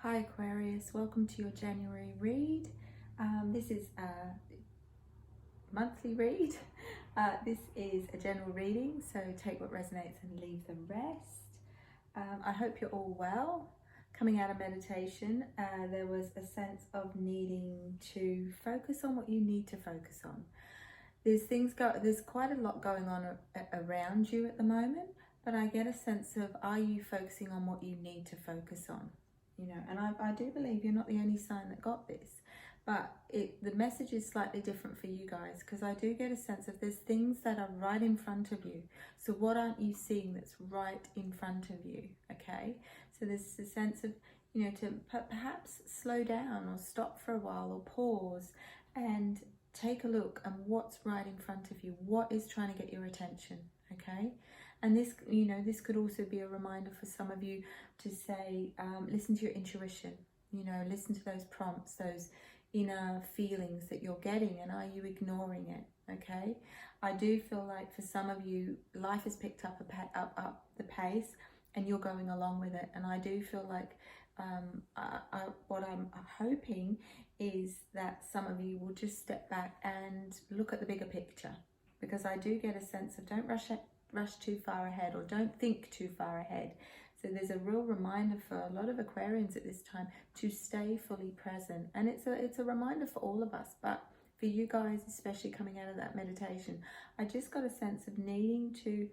Hi Aquarius, welcome to your January read. This is a monthly read. This is a general reading, so take what resonates and leave the rest. I hope you're all well. Coming out of meditation, there was a sense of needing to focus on what you need to focus on. There's quite a lot going on around you at the moment, but I get a sense of, are you focusing on what you need to focus on? And I do believe you're not the only sign that got this, but the message is slightly different for you guys, because I do get a sense of there's things that are right in front of you. So what aren't you seeing that's right in front of you? Okay, so there's a sense of, to perhaps slow down or stop for a while or pause and take a look at what's right in front of you, what is trying to get your attention. Okay, and this could also be a reminder for some of you to say, listen to your intuition, listen to those prompts, those inner feelings that you're getting, and are you ignoring it? Okay, I do feel like for some of you, life has picked up the pace and you're going along with it, and I do feel like what I'm hoping is that some of you will just step back and look at the bigger picture, because I do get a sense of don't rush too far ahead, or don't think too far ahead. So there's a real reminder for a lot of Aquarians at this time to stay fully present, and it's a reminder for all of us, but for you guys, especially coming out of that meditation, I just got a sense of needing to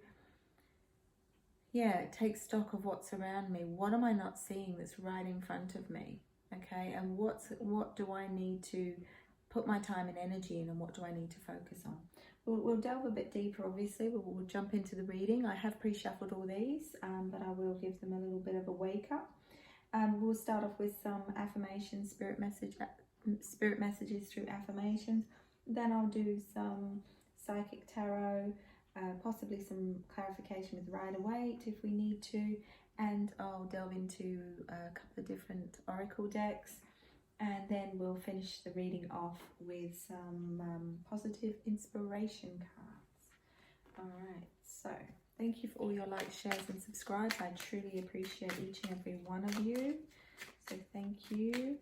take stock of what's around me. What am I not seeing that's right in front of me? Okay, and what do I need to put my time and energy in, and what do I need to focus on? We'll delve a bit deeper, obviously. We'll jump into the reading. I have pre-shuffled all these, but I will give them a little bit of a wake up. We'll start off with some affirmations, spirit messages through affirmations. Then I'll do some psychic tarot, possibly some clarification with Waite if we need to, and I'll delve into a couple of different oracle decks. And then we'll finish the reading off with some positive inspiration cards. All right, so thank you for all your likes, shares and subscribes. I truly appreciate each and every one of you. So thank you.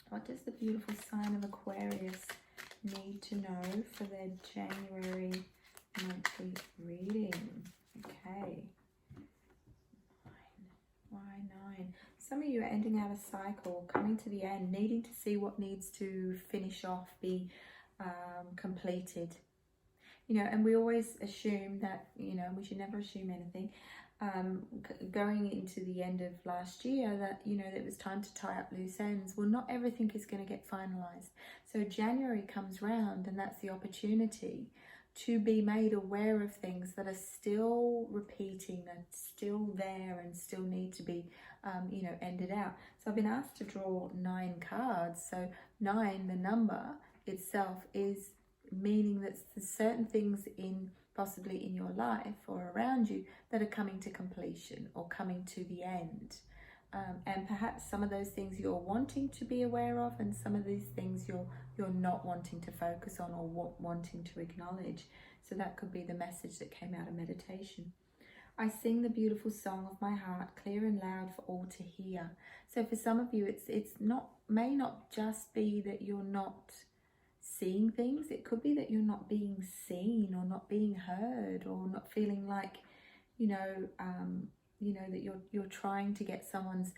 What does the beautiful sign of Aquarius need to know for their January monthly reading? Okay. Why 9? Some of you are ending out a cycle, coming to the end, needing to see what needs to finish off, be completed. And we always assume that, we should never assume anything. Going into the end of last year, that, it was time to tie up loose ends. Well, not everything is going to get finalized. So January comes round, and that's the opportunity to be made aware of things that are still repeating and still there and still need to be, ended out. So I've been asked to draw 9 cards. So 9, the number itself, is meaning that there's certain things possibly in your life or around you that are coming to completion or coming to the end. And perhaps some of those things you're wanting to be aware of, and some of these things you're not wanting to focus on or wanting to acknowledge. So that could be the message that came out of meditation. I sing the beautiful song of my heart, clear and loud for all to hear. So for some of you, may not just be that you're not seeing things. It could be that you're not being seen or not being heard, or not feeling like, that you're trying to get someone's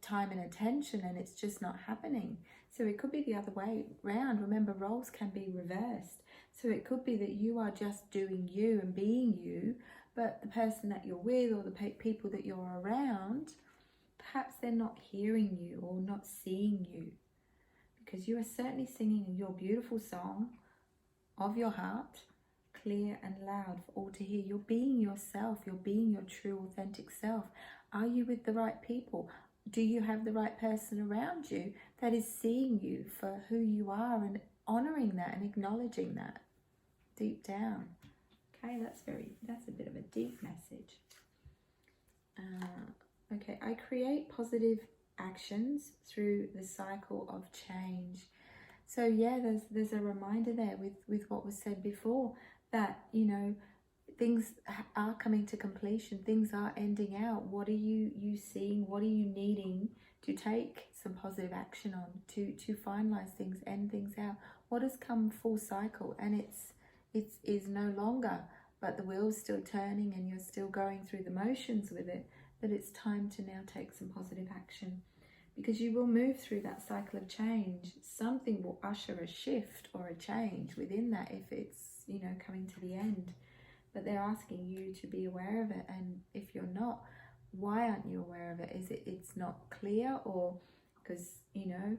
time and attention, and it's just not happening. So it could be the other way round. Remember, roles can be reversed. So it could be that you are just doing you and being you, but the person that you're with or the people that you're around, perhaps they're not hearing you or not seeing you, because you are certainly singing your beautiful song of your heart, clear and loud for all to hear. You're being yourself. You're being your true, authentic self. Are you with the right people? Do you have the right person around you that is seeing you for who you are and honoring that and acknowledging that deep down? Okay, that's a bit of a deep message. Okay, I create positive actions through the cycle of change. So yeah, there's a reminder there with what was said before, that things are coming to completion, things are ending out. What are you seeing? What are you needing to take some positive action on, to finalize things, end things out. What has come full cycle, and it is no longer, but the wheel's still turning and you're still going through the motions with it, that it's time to now take some positive action. Because you will move through that cycle of change. Something will usher a shift or a change within that if it's, you know, coming to the end. But they're asking you to be aware of it. And if you're not, why aren't you aware of it? Is it it's not clear, or because, you know,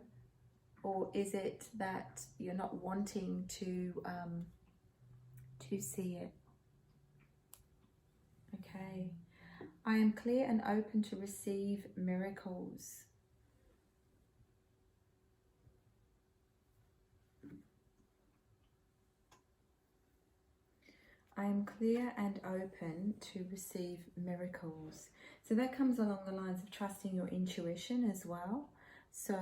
or is it that you're not wanting to see it? Okay. I am clear and open to receive miracles. I am clear and open to receive miracles. So that comes along the lines of trusting your intuition as well. So,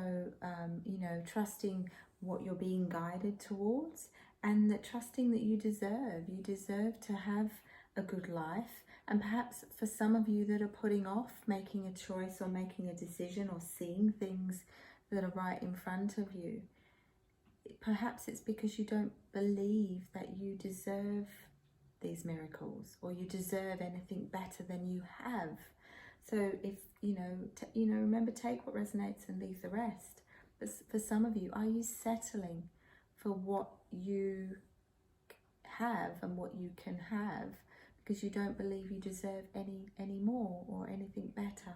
you know, trusting what you're being guided towards, and that trusting that you deserve to have a good life. And perhaps for some of you that are putting off making a choice or making a decision or seeing things that are right in front of you, perhaps it's because you don't believe that you deserve these miracles, or you deserve anything better than you have. So if you know, remember, take what resonates and leave the rest. But for some of you, are you settling for what you have and what you can have because you don't believe you deserve any more or anything better?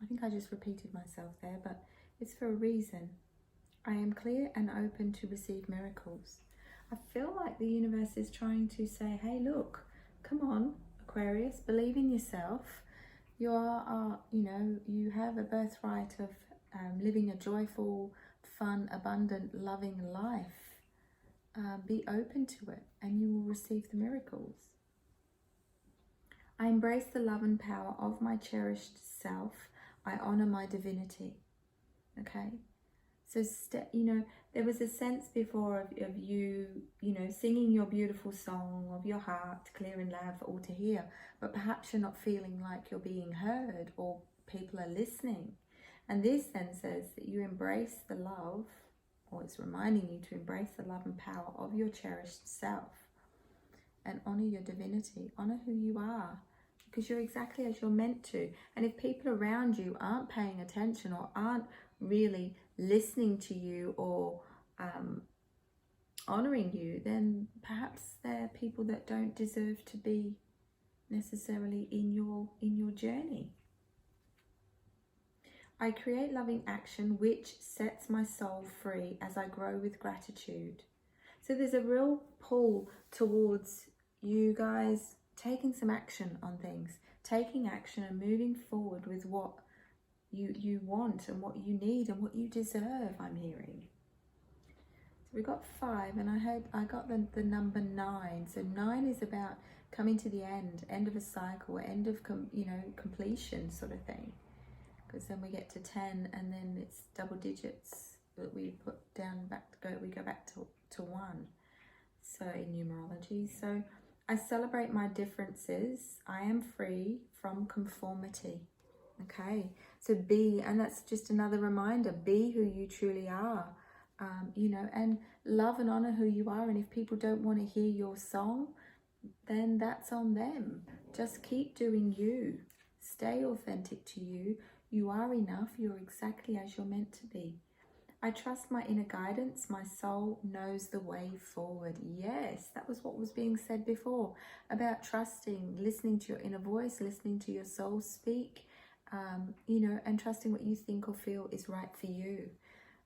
I think I just repeated myself there, but it's for a reason. I am clear and open to receive miracles. I feel like the universe is trying to say, hey, look, come on, Aquarius, believe in yourself. You are you know, you have a birthright of living a joyful, fun, abundant, loving life. Be open to it and you will receive the miracles. I embrace the love and power of my cherished self. I honor my divinity. Okay? So, you know, there was a sense before of you, you know, singing your beautiful song of your heart, clear and loud for all to hear, but perhaps you're not feeling like you're being heard or people are listening. And this then says that you embrace the love, or it's reminding you to embrace the love and power of your cherished self and honor your divinity, honor who you are, because you're exactly as you're meant to. And if people around you aren't paying attention or aren't really listening to you or honoring you, then perhaps they're people that don't deserve to be necessarily in your journey. I create loving action which sets my soul free as I grow with gratitude. So there's a real pull towards you guys taking some action on things, taking action and moving forward with what you want and what you need and what you deserve, I'm hearing. So we got 5, and I got the number 9. So 9 is about coming to the end of a cycle, end of completion sort of thing. Because then we get to 10, and then it's double digits that we put down we go back to 1. So in numerology. So I celebrate my differences. I am free from conformity. Okay, so be, and that's just another reminder, be who you truly are, you know, and love and honor who you are. And if people don't want to hear your song, then that's on them. Just keep doing you. Stay authentic to you. You are enough. You're exactly as you're meant to be. I trust my inner guidance. My soul knows the way forward. Yes, that was what was being said before about trusting, listening to your inner voice, listening to your soul speak. You know, and trusting what you think or feel is right for you.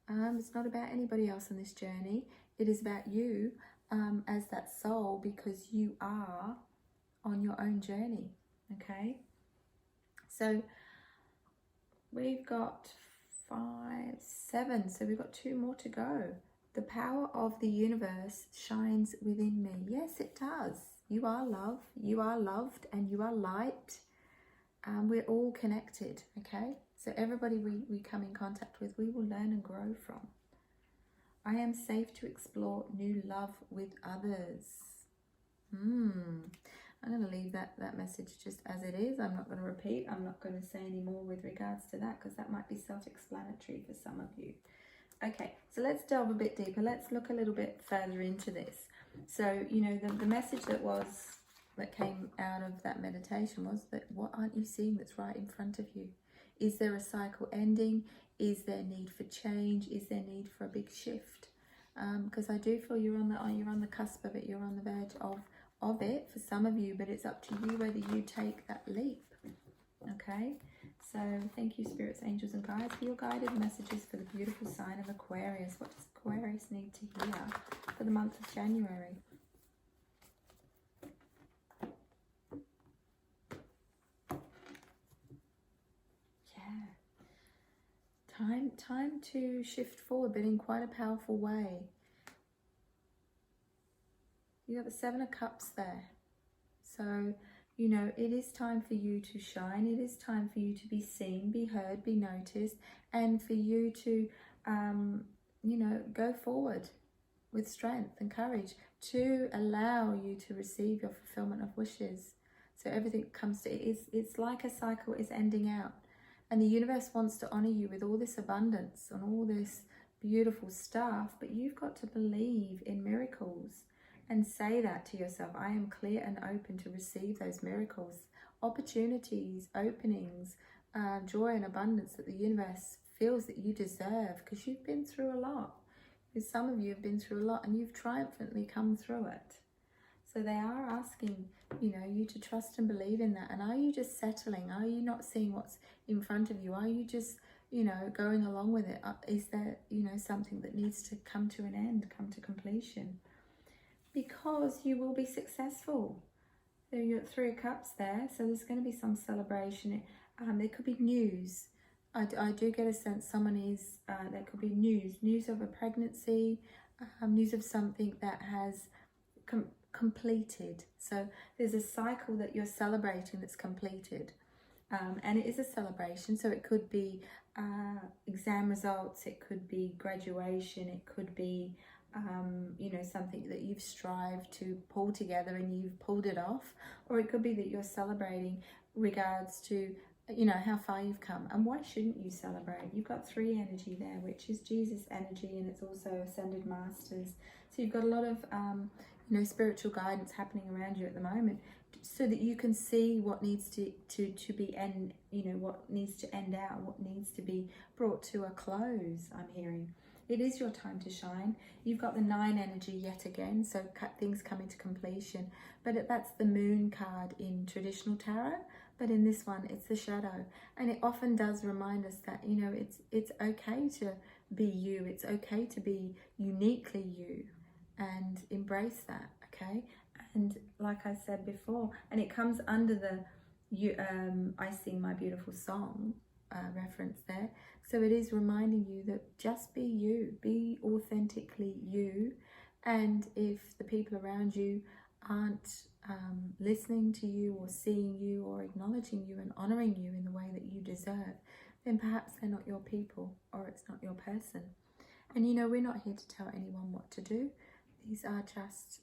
It's not about anybody else on this journey. It is about you as that soul, because you are on your own journey. Okay, so we've got 5, 7, so we've got 2 more to go. The power of the universe shines within me. Yes, it does. You are love, you are loved, and you are light. We're all connected, okay? So everybody we come in contact with, we will learn and grow from. I am safe to explore new love with others. I'm going to leave that message just as it is. I'm not going to repeat. I'm not going to say any more with regards to that, because that might be self-explanatory for some of you. Okay, so let's delve a bit deeper. Let's look a little bit further into this. So, you know, the message that came out of that meditation was that what aren't you seeing that's right in front of you? Is there a cycle ending? Is there need for change? Is there need for a big shift? Because I do feel you're on the cusp of it. You're on the verge of it for some of you, but it's up to you whether you take that leap. Okay, so thank you, spirits, angels, and guides, for your guided messages for the beautiful sign of Aquarius. What does Aquarius need to hear for the month of January? Time to shift forward, but in quite a powerful way. You got the Seven of Cups there. So, you know, it is time for you to shine. It is time for you to be seen, be heard, be noticed, and for you to, you know, go forward with strength and courage to allow you to receive your fulfillment of wishes. So everything comes to, it's like a cycle is ending out. And the universe wants to honor you with all this abundance and all this beautiful stuff, but you've got to believe in miracles and say that to yourself. I am clear and open to receive those miracles, opportunities, openings, joy and abundance that the universe feels that you deserve, because you've been through a lot. Because some of you have been through a lot and you've triumphantly come through it. So they are asking, you know, you to trust and believe in that. And are you just settling? Are you not seeing what's in front of you? Are you just, you know, going along with it? Is there, you know, something that needs to come to an end, come to completion? Because you will be successful. So you're at 3 of Cups there. So there's going to be some celebration. There could be news. I do get a sense someone is, there could be news of a pregnancy, news of something that has completed. So there's a cycle that you're celebrating that's completed, and it is a celebration. So it could be exam results, it could be graduation, it could be you know, something that you've strived to pull together and you've pulled it off, or it could be that you're celebrating regards to, you know, how far you've come. And why shouldn't you celebrate? You've got 3 energy there, which is Jesus energy, and it's also ascended masters. So you've got a lot of you know, spiritual guidance happening around you at the moment, so that you can see what needs to be end, you know, what needs to end out, what needs to be brought to a close. I'm hearing it is your time to shine. You've got the 9 energy yet again, so things coming to completion. But that's the moon card in traditional tarot, but in this one it's the shadow, and it often does remind us that, you know, it's okay to be you. It's okay to be uniquely you, and embrace that. Okay, and like I said before, and it comes under the I Sing My Beautiful Song reference there. So it is reminding you that just be you, be authentically you. And if the people around you aren't listening to you or seeing you or acknowledging you and honoring you in the way that you deserve, then perhaps they're not your people, or it's not your person. And you know, we're not here to tell anyone what to do. These are just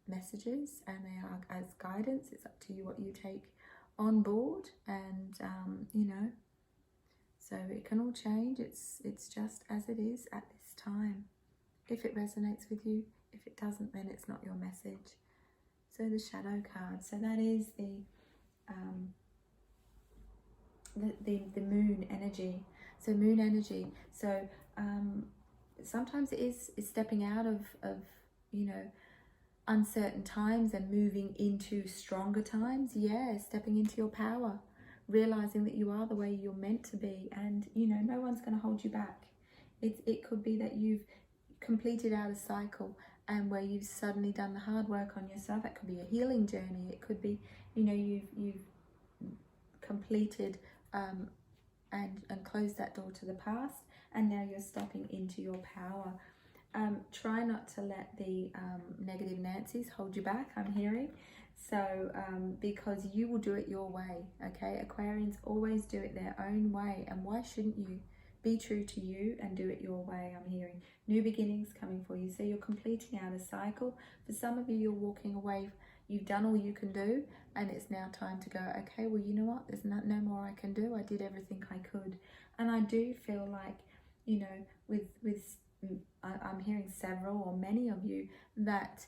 messages, and they are as guidance. It's up to you what you take on board, and you know, so it can all change. It's just as it is at this time. If it resonates with you, if it doesn't, then it's not your message. So the shadow card. So that is the moon energy. So moon energy. So sometimes it is stepping out of you know, uncertain times and moving into stronger times. Yeah, stepping into your power, realizing that you are the way you're meant to be, and you know, no one's going to hold you back. It could be that you've completed out a cycle, and where you've suddenly done the hard work on yourself. That could be a healing journey. It could be, you know, you've completed and closed that door to the past, and now you're stepping into your power. Try not to let the negative Nancy's hold you back, I'm hearing. So because you will do it your way. Okay, Aquarians always do it their own way, and why shouldn't you? Be true to you and do it your way. I'm hearing new beginnings coming for you. So you're completing out a cycle. For some of you, you're walking away, you've done all you can do, and it's now time to go, okay, well, you know what, there's no more I can do. I did everything I could. And I do feel like, you know, I'm hearing several or many of you that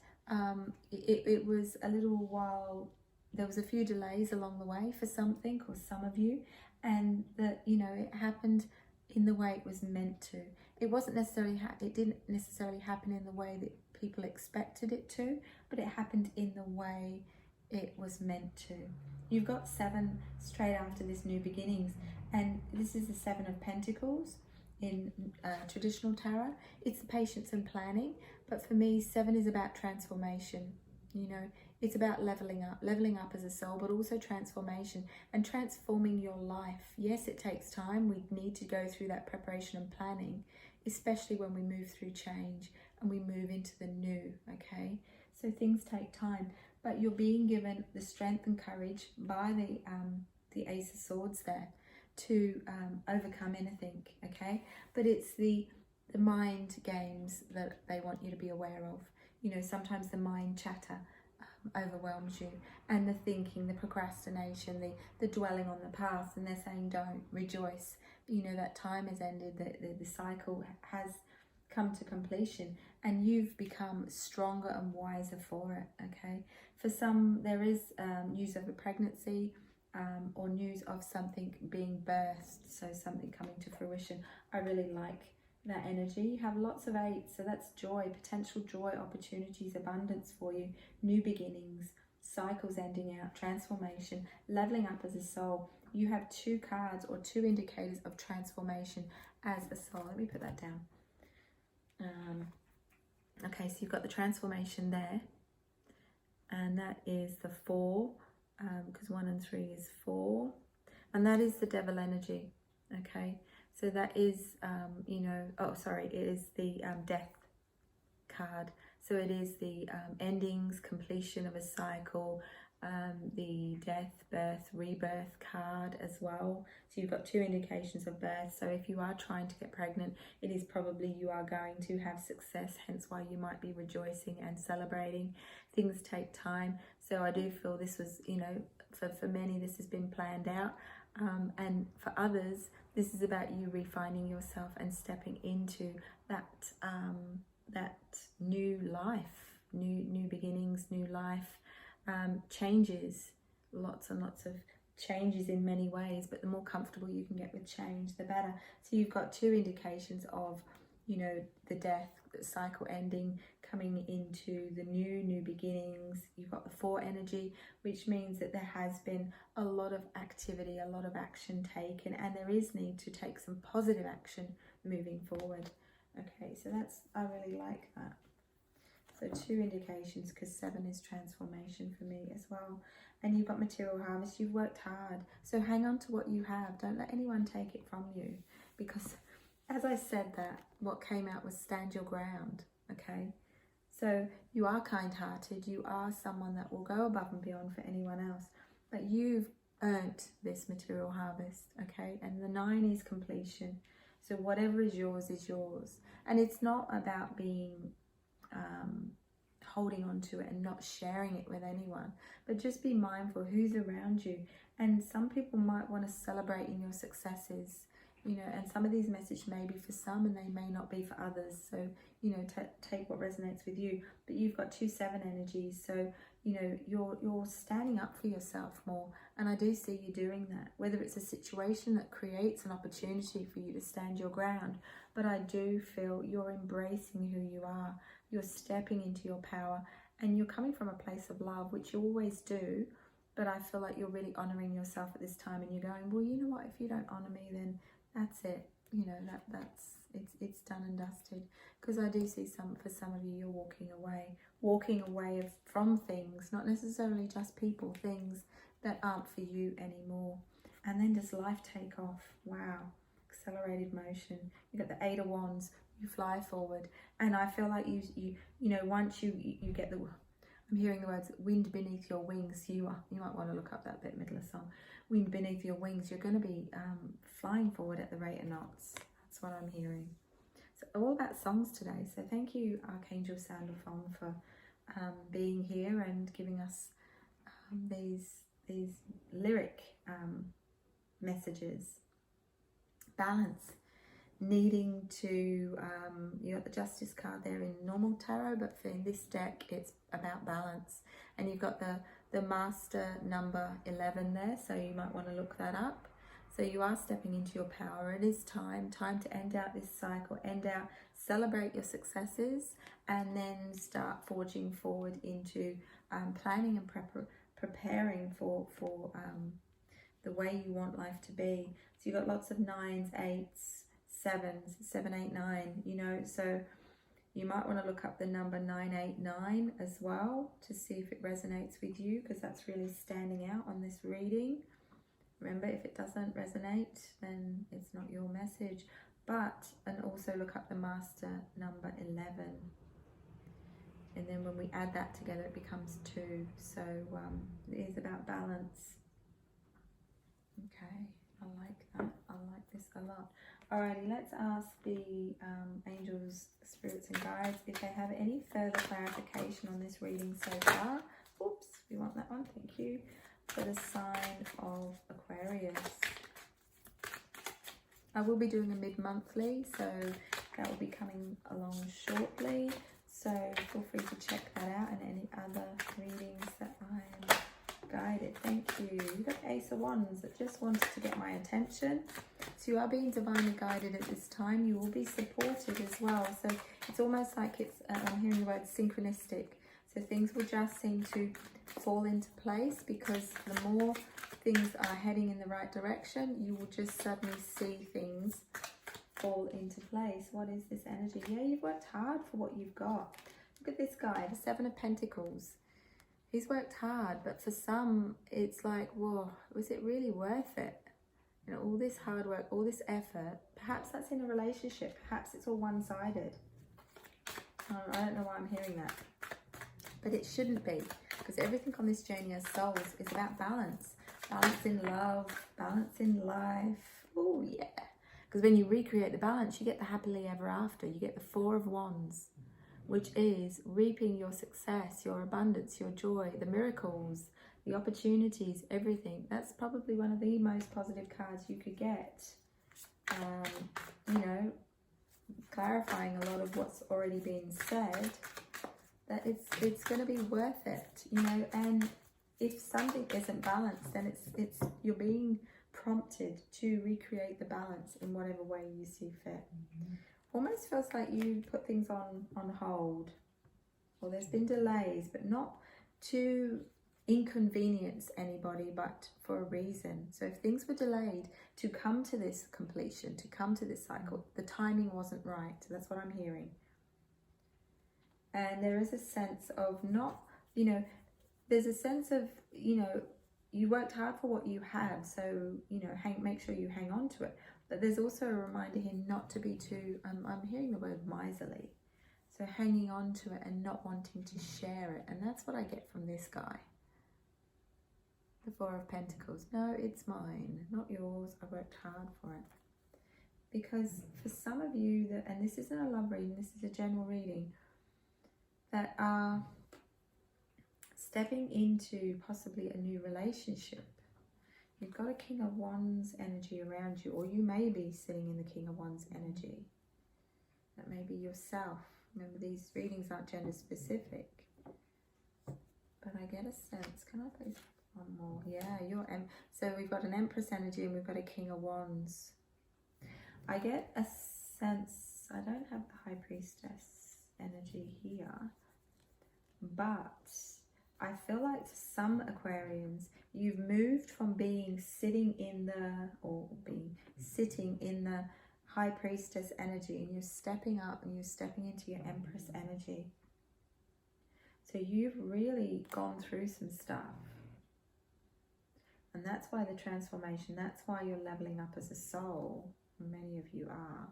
it was a little while, there was a few delays along the way for something, or some of you, and that, you know, it happened in the way it was meant to. It wasn't necessarily, it didn't necessarily happen in the way that people expected it to, but it happened in the way it was meant to. You've got 7 straight after this new beginnings, and this is the 7 of Pentacles in traditional tarot. It's the patience and planning, but for me 7 is about transformation. You know, it's about leveling up as a soul, but also transformation and transforming your life. Yes, it takes time. We need to go through that preparation and planning, especially when we move through change and we move into the new, okay? So things take time, but you're being given the strength and courage by the Ace of Swords there to overcome anything, okay? But it's the mind games that they want you to be aware of. You know, sometimes the mind chatter overwhelms you, and the thinking, the procrastination, the dwelling on the past, and they're saying don't rejoice. You know, that time has ended, the cycle has come to completion, and you've become stronger and wiser for it, okay? For some, there is news of a pregnancy, or news of something being birthed, so something coming to fruition. I really like that energy. You have lots of 8, so that's joy, potential joy, opportunities, abundance for you, new beginnings, cycles ending out, transformation, leveling up as a soul. You have 2 cards or 2 indicators of transformation as a soul. Let me put that down. Okay, so you've got the transformation there, and that is the 4, because 1 and 3 is 4, and that is the devil energy, okay? So that is, you know, oh, sorry, it is the death card. So it is the endings, completion of a cycle, the death, birth, rebirth card as well. So you've got 2 indications of birth. So if you are trying to get pregnant, it is probably you are going to have success, hence why you might be rejoicing and celebrating. Things take time. So I do feel this was, you know, for many this has been planned out. And for others, this is about you refining yourself and stepping into that that new life, new beginnings, new life, changes, lots and lots of changes in many ways. But the more comfortable you can get with change, the better. So you've got 2 indications of, you know, the death, the cycle ending, coming into the new beginnings. You've got the 4 energy, which means that there has been a lot of activity, a lot of action taken, and there is need to take some positive action moving forward. Okay, so that's, I really like that. So 2 indications, because 7 is transformation for me as well. And you've got material harvest. You've worked hard, so hang on to what you have. Don't let anyone take it from you, because as I said, that what came out was stand your ground, okay? So you are kind-hearted, you are someone that will go above and beyond for anyone else, but you've earned this material harvest, okay? And the 9 is completion. So whatever is yours is yours. And it's not about being holding on to it and not sharing it with anyone, but just be mindful who's around you. And some people might want to celebrate in your successes, you know, and some of these messages may be for some and they may not be for others. So, you know, take what resonates with you. But you've got 2 7 energies, so, you know, you're standing up for yourself more, and I do see you doing that, whether it's a situation that creates an opportunity for you to stand your ground. But I do feel you're embracing who you are, you're stepping into your power, and you're coming from a place of love, which you always do. But I feel like you're really honouring yourself at this time, and you're going, well, you know what, if you don't honour me, then that's it, you know, it's done and dusted. Because I do see for some of you, you're walking away from things, not necessarily just people, things that aren't for you anymore. And then does life take off? Wow, accelerated motion. You got the 8 of Wands, you fly forward, and I feel like you know, once you get the, I'm hearing the words wind beneath your wings. You might want to look up that bit middle of song. Wind beneath your wings. You're going to be flying forward at the rate of knots. That's what I'm hearing. So all about songs today. So thank you, Archangel Sandalphon, for being here and giving us these lyric messages. Balance, needing to, you got the Justice card there in normal tarot, but for this deck it's about balance. And you've got the Master number 11 there, so you might want to look that up. So you are stepping into your power. It is time to end out this cycle, celebrate your successes, and then start forging forward into planning and preparing for the way you want life to be. So you've got lots of 9s, 8s, 7s, 7, 8, 9, you know, so you might want to look up the number 989 as well to see if it resonates with you, because that's really standing out on this reading. Remember, if it doesn't resonate, then it's not your message. And also look up the Master number 11. And then when we add that together, it becomes 2. So it is about balance. Okay, I like that. I like this a lot. Alrighty, let's ask the angels, spirits and guides if they have any further clarification on this reading so far. Oops, we want that one, thank you. For the sign of Aquarius. I will be doing a mid-monthly, so that will be coming along shortly. So feel free to check that out and any other readings that I am guided. Thank you. You've got Ace of Wands that just wanted to get my attention. So you are being divinely guided at this time. You will be supported as well. So it's almost like it's, I'm hearing the word synchronistic. So things will just seem to fall into place, because the more things are heading in the right direction, you will just suddenly see things fall into place. What is this energy? Yeah, you've worked hard for what you've got. Look at this guy, the 7 of Pentacles. He's worked hard, but for some, it's like, whoa, was it really worth it? You know, all this hard work, all this effort. Perhaps that's in a relationship. Perhaps it's all one-sided. I don't know why I'm hearing that. But it shouldn't be, because everything on this journey as souls is about balance. Balance in love, balance in life. Oh, yeah. Because when you recreate the balance, you get the happily ever after. You get the 4 of Wands, which is reaping your success, your abundance, your joy, the miracles, the opportunities, everything. That's probably one of the most positive cards you could get. You know, clarifying a lot of what's already been said. That it's going to be worth it, you know. And if something isn't balanced, then it's you're being prompted to recreate the balance in whatever way you see fit. Almost feels like you put things on hold, or there's been delays, but not to inconvenience anybody, but for a reason. So if things were delayed to come to this completion, to come to this cycle, the timing wasn't right. So that's what I'm hearing. And there is a sense of not, you know, there's a sense of, you know, you worked hard for what you have, so, you know, make sure you hang on to it. But there's also a reminder here not to be too, I'm hearing the word miserly. So hanging on to it and not wanting to share it. And that's what I get from this guy. The 4 of Pentacles. No, it's mine, not yours. I worked hard for it. Because for some of you, and this isn't a love reading, this is a general reading, that are stepping into possibly a new relationship. You've got a King of Wands energy around you, or you may be sitting in the King of Wands energy. That may be yourself. Remember, these readings aren't gender specific. But I get a sense, can I please one more? Yeah, so we've got an Empress energy and we've got a King of Wands. I get a sense, I don't have the High Priestess energy here, but I feel like for some Aquarians, you've moved from sitting in the High Priestess energy, and you're stepping up and you're stepping into your Empress energy. So you've really gone through some stuff. And that's why the transformation, that's why you're leveling up as a soul. Many of you are.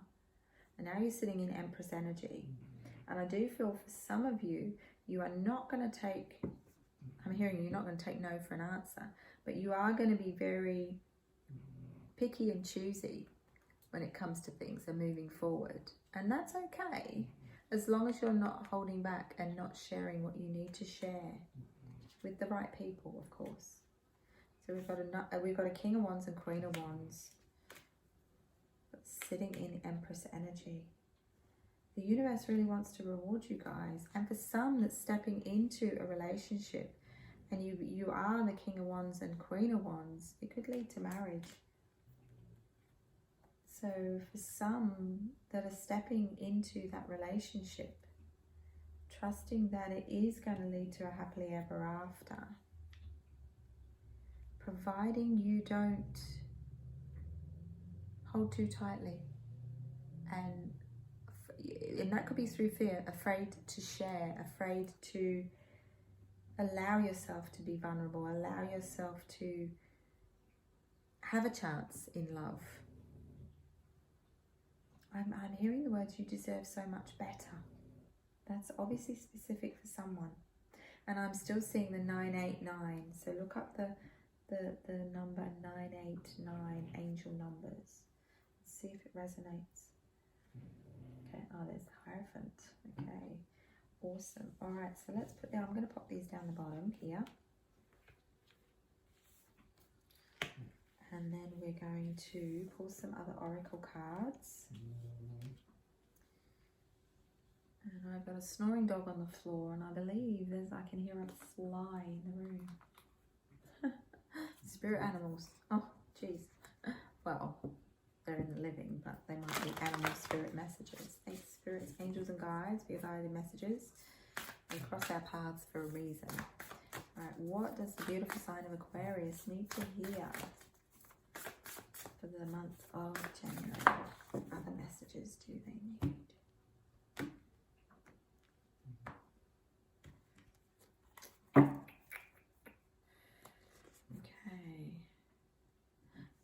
And now you're sitting in Empress energy. And I do feel for some of you, you are not going to take, I'm hearing you're not going to take no for an answer, but you are going to be very picky and choosy when it comes to things and moving forward. And that's okay. as long as you're not holding back and not sharing what you need to share with the right people, of course. So we've got a King of Wands and Queen of Wands sitting in Empress energy. The universe really wants to reward you guys. And for some that's stepping into a relationship and you are the King of Wands and Queen of Wands, it could lead to marriage. So for some that are stepping into that relationship, trusting that it is going to lead to a happily ever after, providing you don't hold too tightly, and that could be through fear, afraid to share, afraid to allow yourself to be vulnerable, allow yourself to have a chance in love. I'm hearing the words, you deserve so much better. That's obviously specific for someone. And I'm still seeing the 989. So look up the number 989, angel numbers. Let's see if it resonates. Okay, oh, there's the Hierophant. Okay, awesome. All right, so let's put down, I'm going to pop these down the bottom here. And then we're going to pull some other oracle cards. And I've got a snoring dog on the floor, and I believe I can hear a fly in the room. Spirit animals. Oh, jeez. Well, they're in the living, but they might be animal spirit messages. Thanks, spirits, angels, and guides, for your guided messages. They cross our paths for a reason. All right, what does the beautiful sign of Aquarius need to hear for the month of January? What other messages do they need?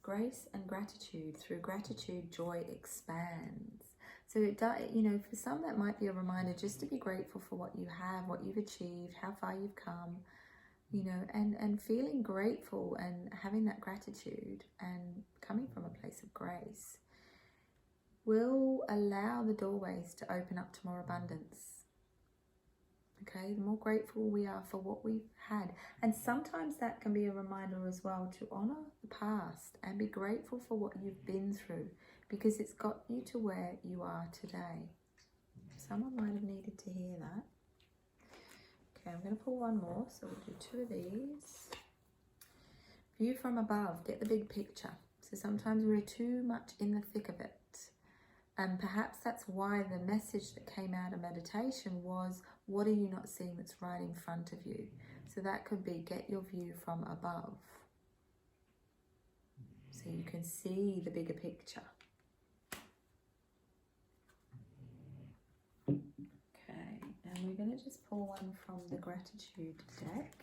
Grace and gratitude. Through gratitude, joy expands. So it does, you know, for some that might be a reminder just to be grateful for what you have, what you've achieved, how far you've come, you know, and feeling grateful and having that gratitude and coming from a place of grace will allow the doorways to open up to more abundance. Okay, the more grateful we are for what we've had. And sometimes that can be a reminder as well to honour the past and be grateful for what you've been through, because it's got you to where you are today. Someone might have needed to hear that. Okay, I'm going to pull one more, so we'll do two of these. View from above, get the big picture. So sometimes we're too much in the thick of it. And perhaps that's why the message that came out of meditation was, what are you not seeing that's right in front of you? So that could be, get your view from above, so you can see the bigger picture. Okay, and we're going to just pull one from the gratitude deck.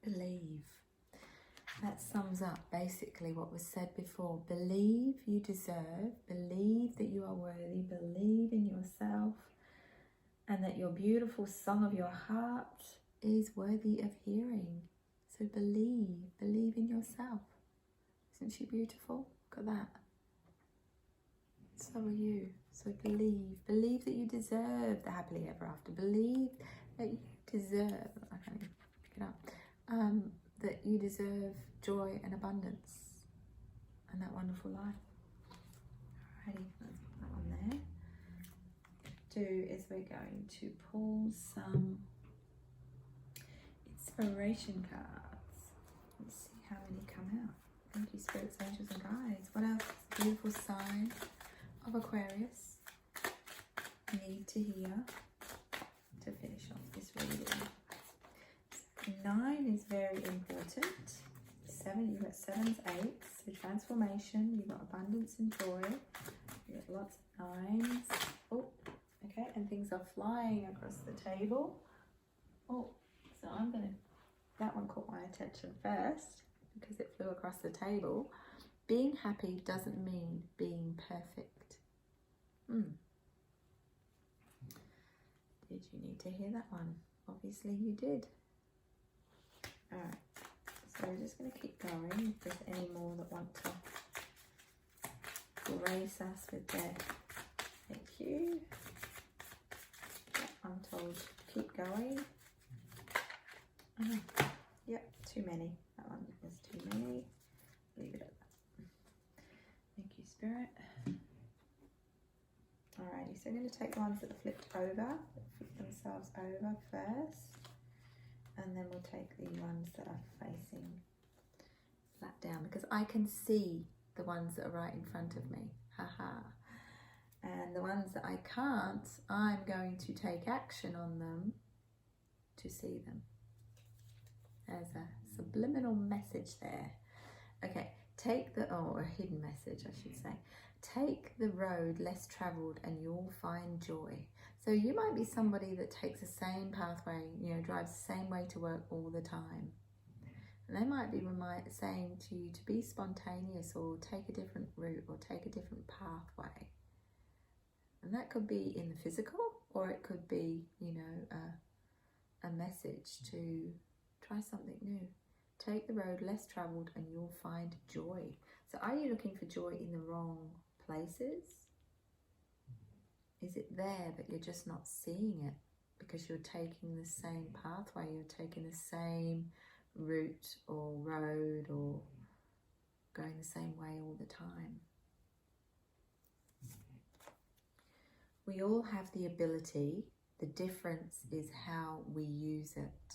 Believe. That sums up basically what was said before. Believe you deserve, believe that you are worthy, believe in yourself, and that your beautiful song of your heart is worthy of hearing. So believe in yourself. Isn't she beautiful? Look at that. So are you. So believe that you deserve the happily ever after. Believe that you deserve, I can't even pick it up, that you deserve joy and abundance and that wonderful life. Alrighty, let's put that one there. We're going to pull some inspiration cards. Let's see how many come out. Thank you, spirits, angels, and guides. What else? Beautiful sign of Aquarius need to hear to finish off this reading. 9 is very important. 7, you've got 7s, 8s, so transformation, you've got abundance and joy, you've got lots of 9s. Oh, okay, and things are flying across the table. Oh, so that one caught my attention first because it flew across the table. Being happy doesn't mean being perfect. to hear that one. Obviously you did. Alright, so we're just going to keep going. If there's any more that want to grace us with their thank you. I'm told keep going. Oh, yep, too many. That one was too many. Leave it at that. Thank you, Spirit. Alrighty, so I'm going to take the ones that are flipped over, that flip themselves over first, and then we'll take the ones that are facing flat down, because I can see the ones that are right in front of me. Haha. And the ones that I can't, I'm going to take action on them to see them. There's a subliminal message there. Okay, take the, oh, a hidden message, I should say. Take the road less travelled and you'll find joy. So you might be somebody that takes the same pathway, you know, drives the same way to work all the time. And they might be saying to you to be spontaneous or take a different route or take a different pathway. And that could be in the physical, or it could be, you know, a message to try something new. Take the road less travelled and you'll find joy. So are you looking for joy in the wrong places? Is it there but you're just not seeing it because you're taking the same pathway, you're taking the same route or road or going the same way all the time? We all have the ability. The difference is how we use it.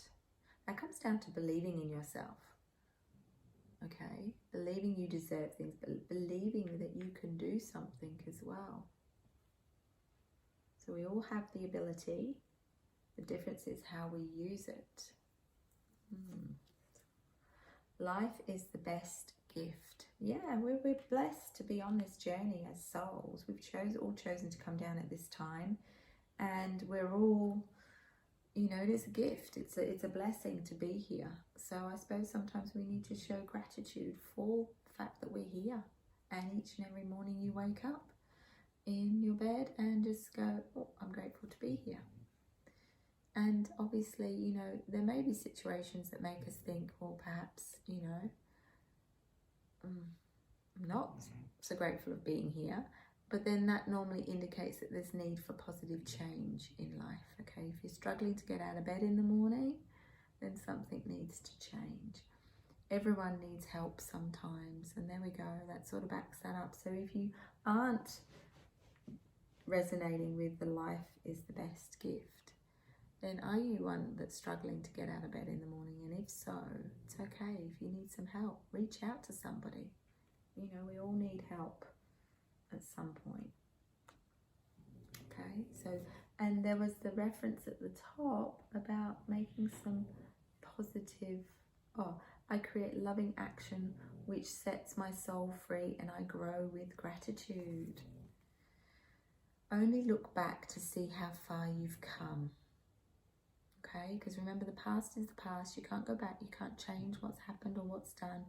That comes down to believing in yourself. Okay, believing you deserve things, but believing that you can do something as well. So we all have the ability. The difference is how we use it. Life is the best gift. Yeah, we're blessed to be on this journey as souls. We've all chosen to come down at this time, and we're all, you know, it is a gift. It's a blessing to be here. So I suppose sometimes we need to show gratitude for the fact that we're here. And each and every morning you wake up in your bed and just go, oh, I'm grateful to be here. And obviously, you know, there may be situations that make us think, well, perhaps, you know, I'm not so grateful of being here. But then that normally indicates that there's need for positive change in life, okay? If you're struggling to get out of bed in the morning, then something needs to change. Everyone needs help sometimes, and there we go, that sort of backs that up. So if you aren't resonating with the life is the best gift, then are you one that's struggling to get out of bed in the morning? And if so, it's okay. If you need some help, reach out to somebody. You know, we all need help at some point. Okay, so, and there was the reference at the top about making some positive, I create loving action which sets my soul free and I grow with gratitude. Only look back to see how far you've come. Okay, because remember, the past is the past. You can't go back, you can't change what's happened or what's done.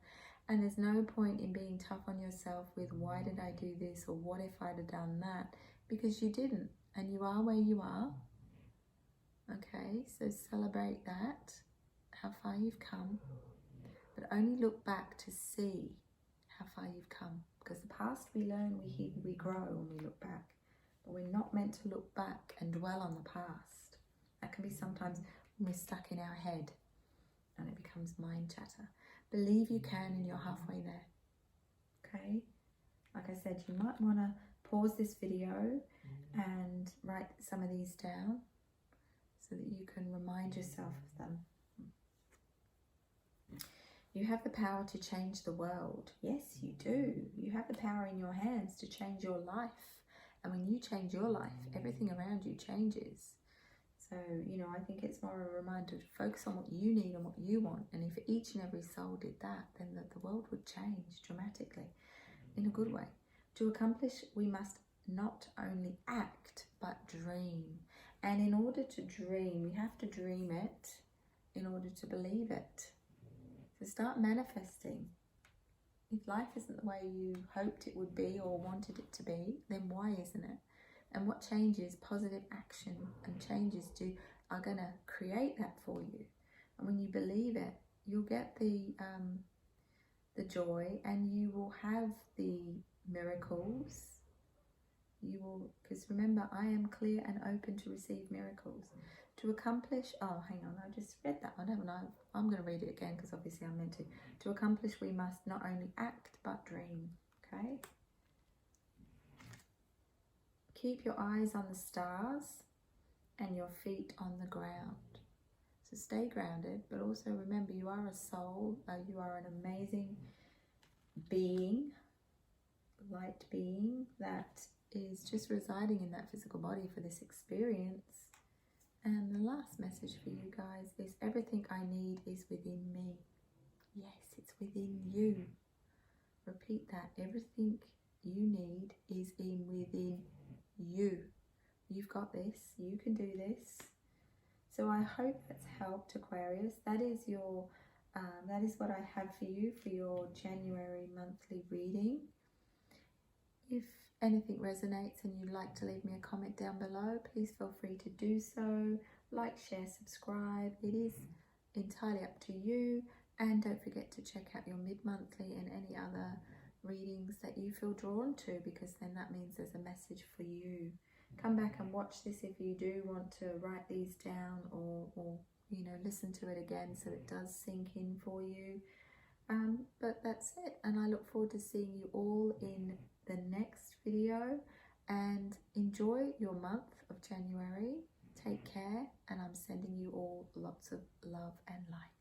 And there's no point in being tough on yourself with why did I do this or what if I'd have done that, because you didn't, and you are where you are. Okay, so celebrate that, how far you've come, but only look back to see how far you've come, because the past we learn, we heal, we grow when we look back, but we're not meant to look back and dwell on the past. That can be sometimes when we're stuck in our head and it becomes mind chatter. Believe you can and you're halfway there. Okay, like I said, you might want to pause this video and write some of these down so that you can remind yourself of them. You have the power to change the world. Yes, you do. You have the power in your hands to change your life. And when you change your life, everything around you changes. So, you know, I think it's more a reminder to focus on what you need and what you want. And if each and every soul did that, then the world would change dramatically in a good way. To accomplish, we must not only act, but dream. And in order to dream, we have to dream it in order to believe it. So start manifesting. If life isn't the way you hoped it would be or wanted it to be, then why isn't it? And what changes? Positive action, and changes to are going to create that for you. And when you believe it, you'll get the joy, and you will have the miracles. You will, because remember, I am clear and open to receive miracles. To accomplish, oh, hang on, I just read that one, haven't I? I'm going to read it again because obviously I'm meant to. To accomplish, we must not only act but dream, okay? Keep your eyes on the stars and your feet on the ground. So stay grounded, but also remember, you are a soul, you are an amazing being, light being that is just residing in that physical body for this experience. And the last message for you guys is everything I need is within me. Yes, it's within you. Repeat that. Everything you need is within you. You've got this. You can do this. So I hope that's helped, Aquarius. That is your, that is what I have for you for your January monthly reading. If anything resonates and you'd like to leave me a comment down below, please feel free to do so. Like, share, subscribe. It is entirely up to you. And don't forget to check out your mid-monthly and any other readings that you feel drawn to, because then that means there's a message for you. Come back and watch this if you do want to write these down, or you know, listen to it again so it does sink in for you. But that's it, and I look forward to seeing you all in the next video, and enjoy your month of January. Take care, and I'm sending you all lots of love and light.